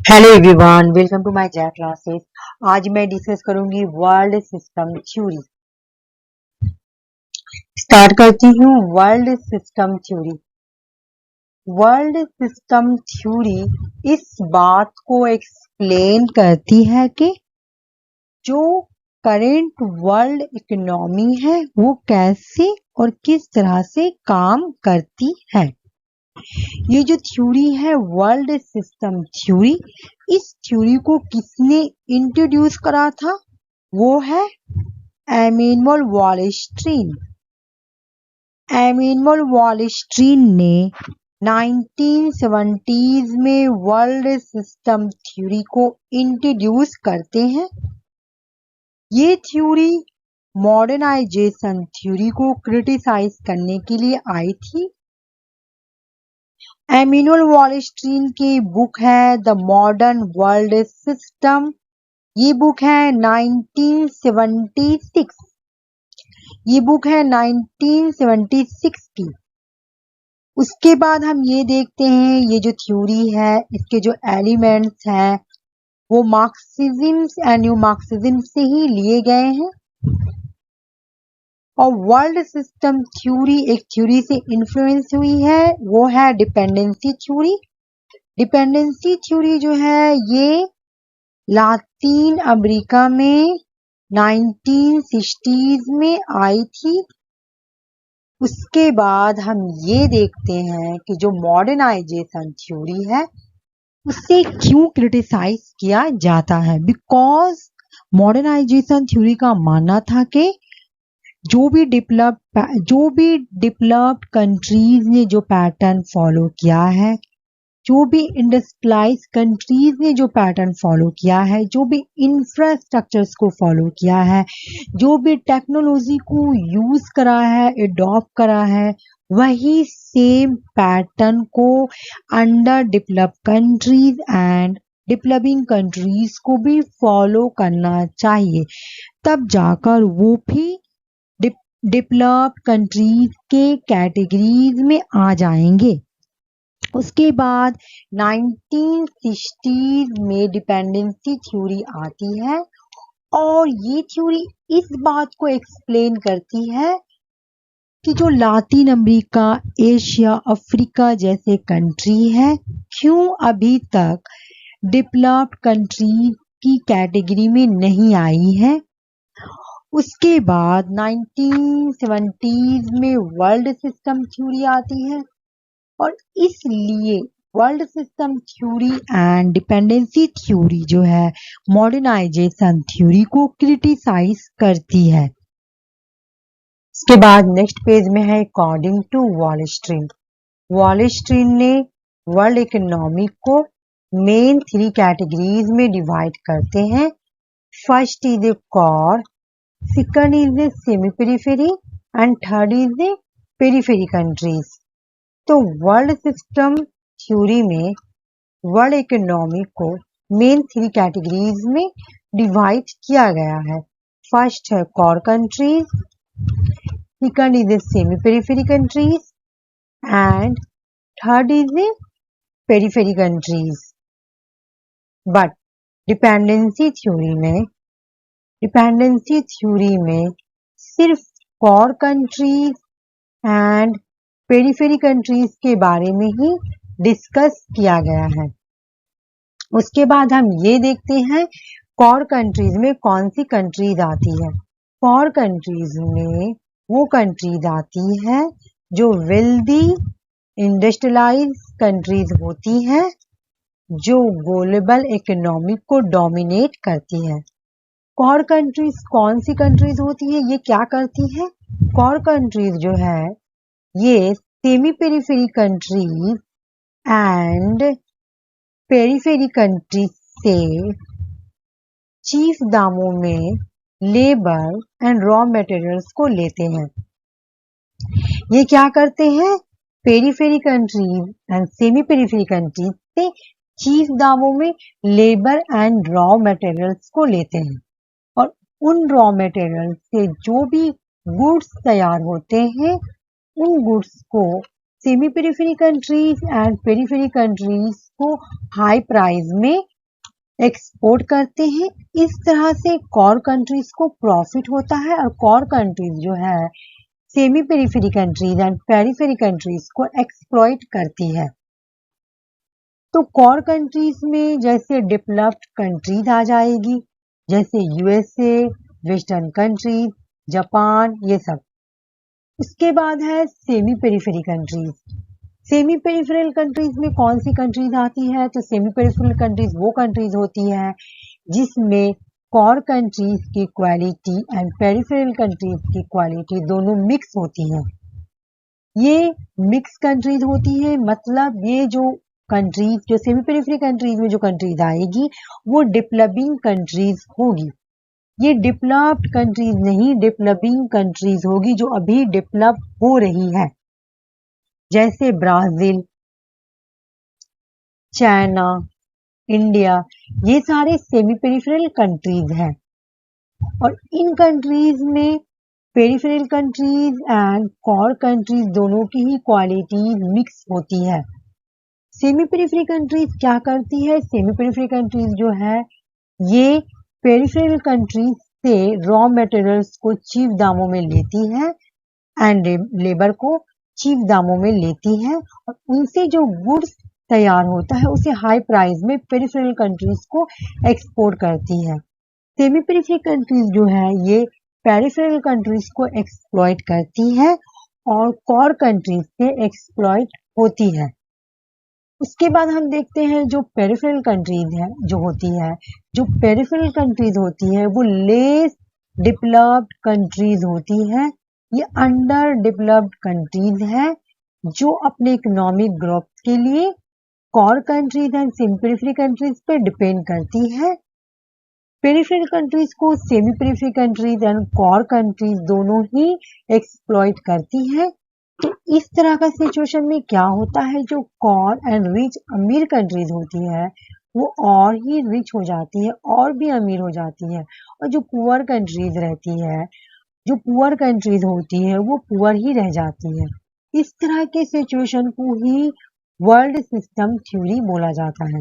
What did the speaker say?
Hello everyone, welcome to my JAC classes. आज मैं discuss करूंगी वर्ल्ड सिस्टम थ्योरी। स्टार्ट करती हूँ। World system theory. World system theory इस बात को एक्सप्लेन करती है कि जो करेंट वर्ल्ड इकोनॉमी है वो कैसे और किस तरह से काम करती है। ये जो थ्योरी है वर्ल्ड सिस्टम थ्योरी, इस थ्योरी को किसने इंट्रोड्यूस करा था? वो है एमेनुअल वॉलस्टीन। एमेनुअल वॉलस्टीन ने 1970s में वर्ल्ड सिस्टम थ्योरी को इंट्रोड्यूस करते हैं। ये थ्योरी मॉडर्नाइजेशन थ्योरी को क्रिटिसाइज करने के लिए आई थी। एमेनुअल वॉलस्टीन की बुक है द मॉडर्न वर्ल्ड सिस्टम। ये बुक है 1976। ये बुक है 1976 की। उसके बाद हम ये देखते हैं ये जो थ्योरी है इसके जो एलिमेंट्स हैं वो मार्क्सिज्म एंड न्यू मार्क्सिज्म से ही लिए गए हैं। और वर्ल्ड सिस्टम थ्योरी एक थ्योरी से इन्फ्लुएंस हुई है, वो है डिपेंडेंसी थ्योरी। डिपेंडेंसी थ्योरी जो है ये लातीन अमेरिका में 1960s में आई थी। उसके बाद हम ये देखते हैं कि जो मॉडर्नाइजेशन थ्योरी है उससे क्यों क्रिटिसाइज किया जाता है। बिकॉज मॉडर्नाइजेशन थ्योरी का मानना था कि जो भी डेवलप्ड कंट्रीज ने जो पैटर्न फॉलो किया है, जो भी इंडस्ट्रियलाइज कंट्रीज ने जो पैटर्न फॉलो किया है, जो भी इंफ्रास्ट्रक्चर्स को फॉलो किया है, जो भी टेक्नोलॉजी को यूज करा है, एडॉप्ट करा है, वही सेम पैटर्न को under developed countries and developing countries को भी फॉलो करना चाहिए। तब जाकर वो भी डेवलप्ड कंट्रीज के कैटेगरीज में आ जाएंगे। उसके बाद 1960s में डिपेंडेंसी थ्योरी आती है और ये थ्योरी इस बात को एक्सप्लेन करती है कि जो लातीन अमेरिका, एशिया, अफ्रीका जैसे कंट्री है क्यों अभी तक डेवलप्ड कंट्री की कैटेगरी में नहीं आई है। उसके बाद 1970s में वर्ल्ड सिस्टम थ्योरी आती है और इसलिए world system theory and dependency theory जो है मॉडर्नाइजेशन थ्योरी को क्रिटिसाइज करती है। इसके बाद नेक्स्ट पेज में है अकॉर्डिंग टू वॉलस्टीन। वॉलस्टीन ने वर्ल्ड इकोनॉमी को मेन 3 कैटेगरीज में डिवाइड करते हैं। First is the core, second is the semi periphery and third is the periphery countries. तो वर्ल्ड सिस्टम थ्योरी में वर्ल्ड इकोनॉमी को मेन 3 कैटेगरीज में divide किया गया है। फर्स्ट है core countries, second is the semi periphery countries and third is the periphery countries. But dependency theory में सिर्फ core countries and periphery countries के बारे में ही डिस्कस किया गया है। उसके बाद हम ये देखते हैं कोर कंट्रीज में कौन सी कंट्रीज आती है। कोर कंट्रीज में वो कंट्रीज आती है जो वेल्दी इंडस्ट्रियलाइज कंट्रीज होती हैं, जो ग्लोबल इकोनॉमी को डोमिनेट करती है। कोर कंट्रीज कौन सी कंट्रीज होती है, ये क्या करती है? कोर कंट्रीज जो है ये semi periphery countries and periphery countries से चीप दामों में लेबर एंड रॉ मटेरियल्स को लेते हैं। ये क्या करते हैं? Periphery countries and semi periphery countries से चीप दामों में लेबर एंड रॉ मटेरियल्स को लेते हैं और उन रॉ मटेरियल्स से जो भी गुड्स तैयार होते हैं उन गुड्स को semi periphery countries and periphery countries को हाई प्राइस में एक्सपोर्ट करते हैं। इस तरह से कोर कंट्रीज को प्रॉफिट होता है और कोर कंट्रीज जो है semi periphery countries and periphery countries को एक्सप्लॉइट करती है। तो कोर कंट्रीज में जैसे डेवलप्ड कंट्रीज आ जाएगी, जैसे यूएसए, वेस्टर्न कंट्रीज, जापान, ये सब। उसके बाद है semi periphery countries. Semi peripheral countries में कौन सी कंट्रीज आती है? तो सेमी पेरिफेरल कंट्रीज वो कंट्रीज होती है जिसमें कोर कंट्रीज की क्वालिटी एंड पेरिफेरल कंट्रीज की क्वालिटी दोनों मिक्स होती है। ये मिक्स कंट्रीज होती है, मतलब ये जो कंट्रीज, जो सेमी पेरिफेरी कंट्रीज में जो कंट्रीज आएगी वो डेवलपिंग कंट्रीज होगी। ये डेवलप्ड कंट्रीज नहीं, डेवलपिंग कंट्रीज होगी जो अभी डेवलप हो रही है, जैसे ब्राजील, चाइना, इंडिया, ये सारे सेमी पेरिफेरल कंट्रीज हैं। और इन कंट्रीज में peripheral countries and core countries दोनों की ही क्वालिटीज मिक्स होती है। सेमी पेरिफेरी कंट्रीज क्या करती है? सेमी पेरिफेरी कंट्रीज जो है ये पेरिफेरल कंट्रीज से रॉ मटेरियल्स को चीप दामों में लेती है एंड लेबर को चीप दामों में लेती है और उनसे जो गुड्स तैयार होता है उसे हाई प्राइस में पेरिफेरल कंट्रीज को एक्सपोर्ट करती है। सेमी पेरिफेरल कंट्रीज जो है ये पेरिफेरल कंट्रीज को एक्सप्लॉइट करती है और कोर कंट्रीज से एक्सप्लॉइट होती है। उसके बाद हम देखते हैं जो पेरिफेरल कंट्रीज है जो होती है, जो पेरिफेरल कंट्रीज होती है वो लेस डेवलप्ड कंट्रीज होती है। ये अंडर डेवलप्ड कंट्रीज है जो अपने इकोनॉमिक ग्रोथ के लिए core countries and semi peripheral countries पे डिपेंड करती है। पेरिफेरल कंट्रीज को semi peripheral countries and core countries दोनों ही एक्सप्लॉइट करती है। तो इस तरह का सिचुएशन में क्या होता है, जो कोर एंड रिच अमीर कंट्रीज होती है वो और ही रिच हो जाती है और भी अमीर हो जाती है, और जो पुअर कंट्रीज रहती है, जो पुअर कंट्रीज होती है वो पुअर ही रह जाती है। इस तरह के सिचुएशन को ही वर्ल्ड सिस्टम थ्योरी बोला जाता है।